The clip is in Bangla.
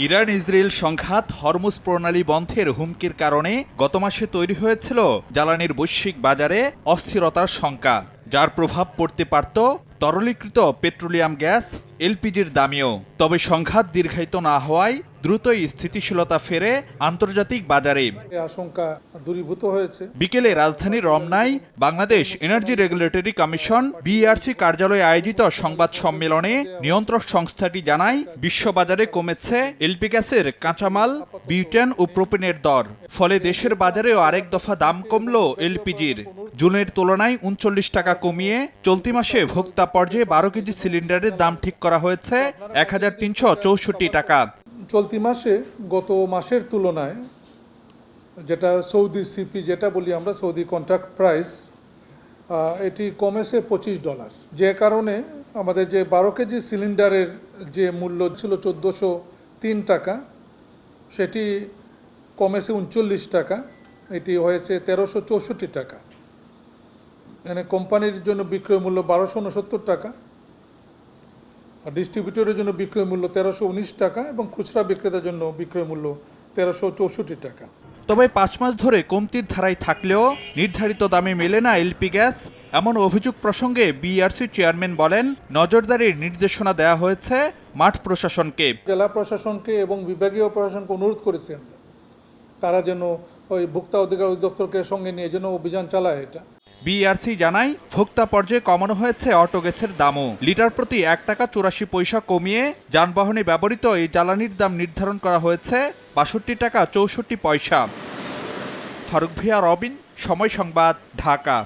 ইরান ইসরায়েল সংঘাত হরমুজ প্রণালী বন্ধের হুমকির কারণে গত মাসে তৈরি হয়েছিল জ্বালানির বৈশ্বিক বাজারে অস্থিরতার শঙ্কা, যার প্রভাব পড়তে পারত তরলীকৃত পেট্রোলিয়াম গ্যাস এলপিজির দামেও। তবে সংঘাত দীর্ঘায়িত না হওয়ায় দ্রুতই স্থিতিশীলতা ফেরে আন্তর্জাতিক বাজারে। আশঙ্কা দূরীভূত হয়েছে। বিকেলে রাজধানীর রমনায় Bangladesh energy regulatory commission BERC কার্যালয়ে আয়োজিত সংবাদ সম্মেলনে নিয়ন্ত্রক সংস্থাটি জানায়, বিশ্ববাজারে কমেছে এলপি গ্যাসের কাঁচামাল, বিউটেন ও প্রোপেনের দর। ফলে দেশের বাজারেও আরেক দফা দাম কমল এলপিজির। জুনের তুলনায় ৩৯ টাকা কমিয়ে চলতি মাসে ভোক্তা পর্যায়ে ১২ কেজি সিলিন্ডারের দাম ঠিক করা হয়েছে ১,৩৬৪ টাকা। চলতি মাসে গত মাসের তুলনায় যেটা সৌদি সিপি যেটা বলি আমরা, সৌদি কন্ট্রাক্ট প্রাইস, এটি কমেছে $25, যে কারণে আমাদের যে ১২ কেজি সিলিন্ডারের যে মূল্য ছিল ১৪০৩ টাকা, সেটি কমেছে ৩৯ টাকা, এটি হয়েছে ১৩৬৪ টাকা। মানে কোম্পানির জন্য বিক্রয় মূল্য ১২৬৯ টাকা, ডিস্ট্রিবিউটরের জন্য বিক্রয় মূল্য ১৩১৯ টাকা এবং খুচরা বিক্রেতার জন্য বিক্রয় মূল্য ১৩৬৪ টাকা। তবে ৫ মাস ধরে কমতির ধারায় থাকলেও নির্ধারিত দামে মেলে না এলপি গ্যাস, এমন অভিযোগ প্রসঙ্গে বিইআরসি চেয়ারম্যান বলেন, নজরদারির নির্দেশনা দেওয়া হয়েছে মাঠ প্রশাসনকে। জেলা প্রশাসনকে এবং বিভাগীয় প্রশাসনকে অনুরোধ করেছি আমরা, তারা যেন ওই ভোক্তা অধিকার অধিদপ্তরকে সঙ্গে নিয়ে যেন অভিযান চালায়। এটা বিইআরসি জানায়, ভোক্তা পর্যায়ে কমানো হয়েছে অটো গ্যাসের দামও। লিটার প্রতি ১ টাকা ৮৪ পয়সা কমিয়ে যানবাহনে ব্যবহৃত এই জ্বালানির দাম নির্ধারণ করা হয়েছে ৬২ টাকা ৬৪ পয়সা। ফারুক ভিয়া, রবিন, সময় সংবাদ, ঢাকা।